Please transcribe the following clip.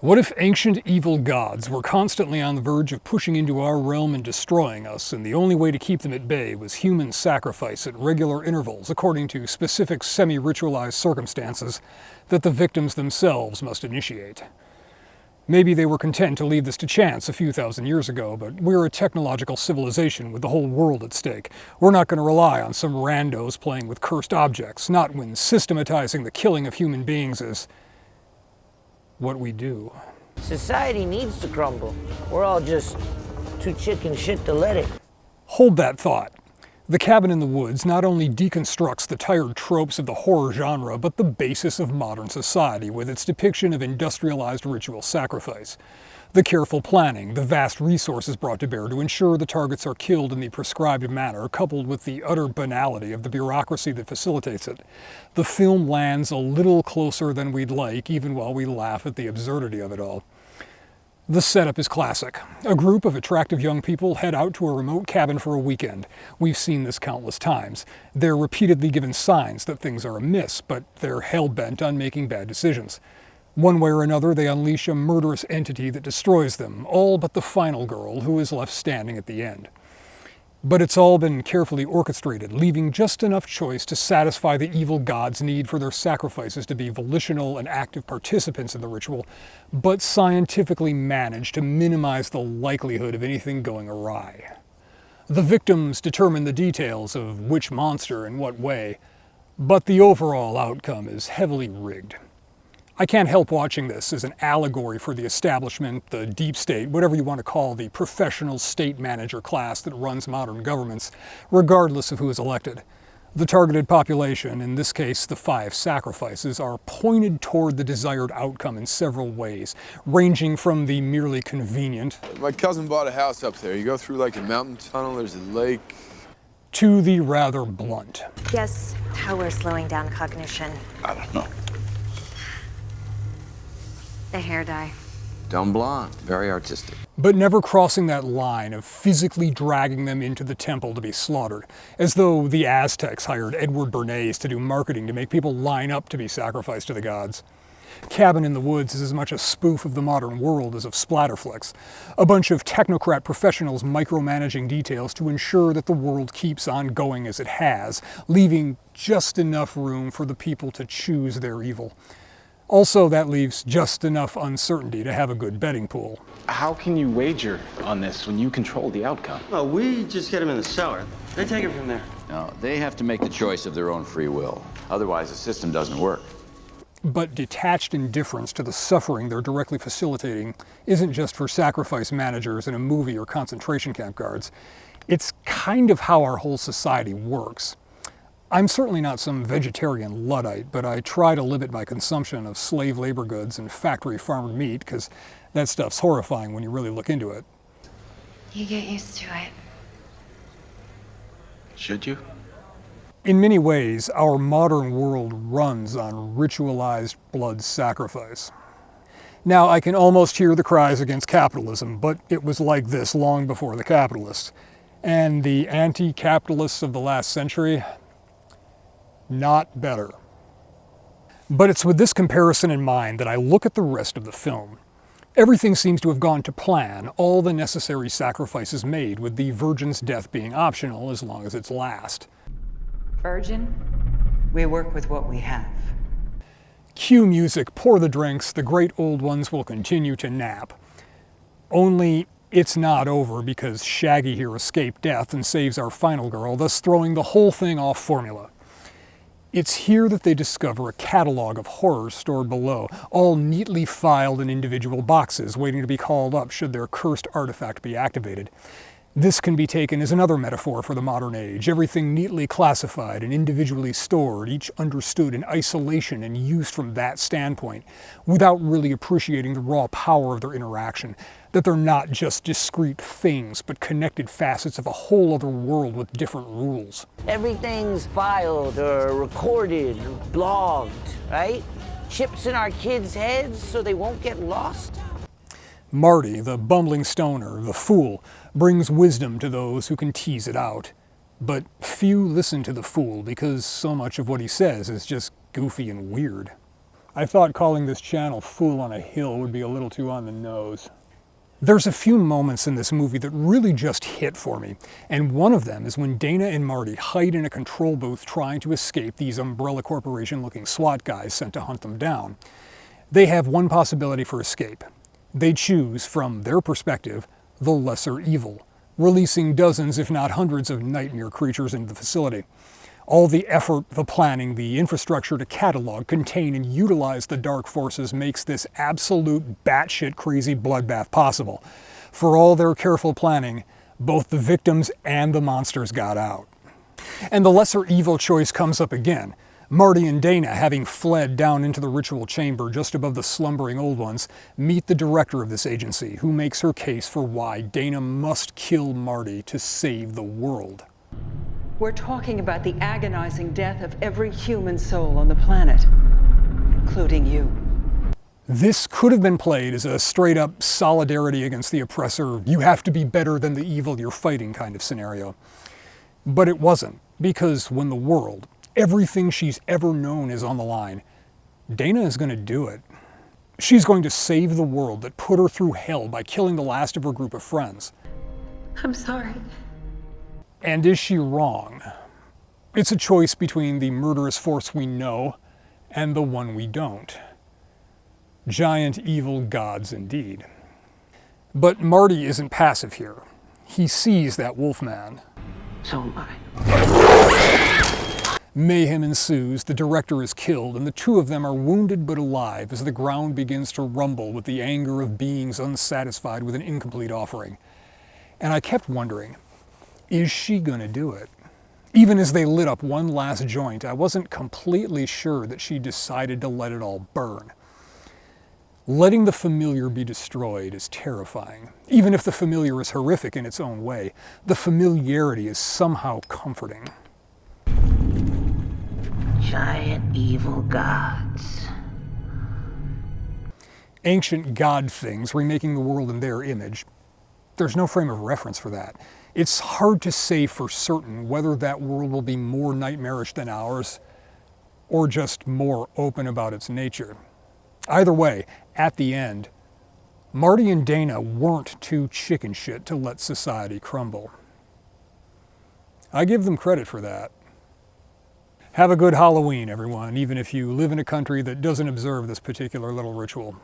What if ancient evil gods were constantly on the verge of pushing into our realm and destroying us, and the only way to keep them at bay was human sacrifice at regular intervals according to specific semi-ritualized circumstances that the victims themselves must initiate? Maybe they were content to leave this to chance a few thousand years ago, but we're a technological civilization with the whole world at stake. We're not going to rely on some randos playing with cursed objects, not when systematizing the killing of human beings is what we do. Society needs to crumble. We're all just too chicken shit to let it. Hold that thought. The Cabin in the Woods not only deconstructs the tired tropes of the horror genre, but the basis of modern society with its depiction of industrialized ritual sacrifice. The careful planning, the vast resources brought to bear to ensure the targets are killed in the prescribed manner, coupled with the utter banality of the bureaucracy that facilitates it. The film lands a little closer than we'd like, even while we laugh at the absurdity of it all. The setup is classic. A group of attractive young people head out to a remote cabin for a weekend. We've seen this countless times. They're repeatedly given signs that things are amiss, but they're hell-bent on making bad decisions. One way or another, they unleash a murderous entity that destroys them, all but the final girl, who is left standing at the end. But it's all been carefully orchestrated, leaving just enough choice to satisfy the evil gods' need for their sacrifices to be volitional and active participants in the ritual, but scientifically managed to minimize the likelihood of anything going awry. The victims determine the details of which monster in what way, but the overall outcome is heavily rigged. I can't help watching this as an allegory for the establishment, the deep state, whatever you want to call the professional state manager class that runs modern governments, regardless of who is elected. The targeted population, in this case the 5 sacrifices, are pointed toward the desired outcome in several ways, ranging from the merely convenient. My cousin bought a house up there. You go through like a mountain tunnel, there's a lake. To the rather blunt. Guess how we're slowing down cognition. I don't know. The hair dye. Dumb blonde, very artistic. But never crossing that line of physically dragging them into the temple to be slaughtered, as though the Aztecs hired Edward Bernays to do marketing to make people line up to be sacrificed to the gods. Cabin in the Woods is as much a spoof of the modern world as of splatterflicks. A bunch of technocrat professionals micromanaging details to ensure that the world keeps on going as it has, leaving just enough room for the people to choose their evil. Also, that leaves just enough uncertainty to have a good betting pool. How can you wager on this when you control the outcome? Oh, we just get them in the cellar. They take it from there. No, they have to make the choice of their own free will. Otherwise, the system doesn't work. But detached indifference to the suffering they're directly facilitating isn't just for sacrifice managers in a movie or concentration camp guards. It's kind of how our whole society works. I'm certainly not some vegetarian Luddite, but I try to limit my consumption of slave labor goods and factory farmed meat, because that stuff's horrifying when you really look into it. You get used to it. Should you? In many ways, our modern world runs on ritualized blood sacrifice. Now, I can almost hear the cries against capitalism, but it was like this long before the capitalists. And the anti-capitalists of the last century, not better. But it's with this comparison in mind that I look at the rest of the film. Everything seems to have gone to plan, all the necessary sacrifices made, with the virgin's death being optional as long as it's last. Virgin, we work with what we have. Cue music, pour the drinks, the great old ones will continue to nap. Only it's not over, because Shaggy here escaped death and saves our final girl, thus throwing the whole thing off formula. It's here that they discover a catalog of horrors stored below, all neatly filed in individual boxes, waiting to be called up should their cursed artifact be activated. This can be taken as another metaphor for the modern age, everything neatly classified and individually stored, each understood in isolation and used from that standpoint, without really appreciating the raw power of their interaction, that they're not just discrete things, but connected facets of a whole other world with different rules. Everything's filed or recorded or blogged, right? Chips in our kids' heads so they won't get lost. Marty, the bumbling stoner, the fool, brings wisdom to those who can tease it out. But few listen to the fool because so much of what he says is just goofy and weird. I thought calling this channel Fool on a Hill would be a little too on the nose. There's a few moments in this movie that really just hit for me, and one of them is when Dana and Marty hide in a control booth trying to escape these Umbrella Corporation-looking SWAT guys sent to hunt them down. They have one possibility for escape. They choose, from their perspective, the lesser evil, releasing dozens if not hundreds of nightmare creatures into the facility. All the effort, the planning, the infrastructure to catalog, contain, and utilize the dark forces makes this absolute batshit crazy bloodbath possible. For all their careful planning, both the victims and the monsters got out. And the lesser evil choice comes up again. Marty and Dana, having fled down into the ritual chamber just above the slumbering old ones, meet the director of this agency, who makes her case for why Dana must kill Marty to save the world. We're talking about the agonizing death of every human soul on the planet, including you. This could have been played as a straight-up solidarity against the oppressor, you have to be better than the evil you're fighting kind of scenario. But it wasn't, because when the world, everything she's ever known, is on the line, Dana is going to do it. She's going to save the world that put her through hell by killing the last of her group of friends. I'm sorry. And is she wrong? It's a choice between the murderous force we know and the one we don't. Giant evil gods indeed. But Marty isn't passive here. He sees that wolfman. So am I. Mayhem ensues, the director is killed, and the two of them are wounded but alive as the ground begins to rumble with the anger of beings unsatisfied with an incomplete offering. And I kept wondering, is she gonna do it? Even as they lit up one last joint, I wasn't completely sure that she decided to let it all burn. Letting the familiar be destroyed is terrifying. Even if the familiar is horrific in its own way, the familiarity is somehow comforting. Giant evil gods. Ancient god things remaking the world in their image. There's no frame of reference for that. It's hard to say for certain whether that world will be more nightmarish than ours, or just more open about its nature. Either way, at the end, Marty and Dana weren't too chicken shit to let society crumble. I give them credit for that. Have a good Halloween, everyone, even if you live in a country that doesn't observe this particular little ritual.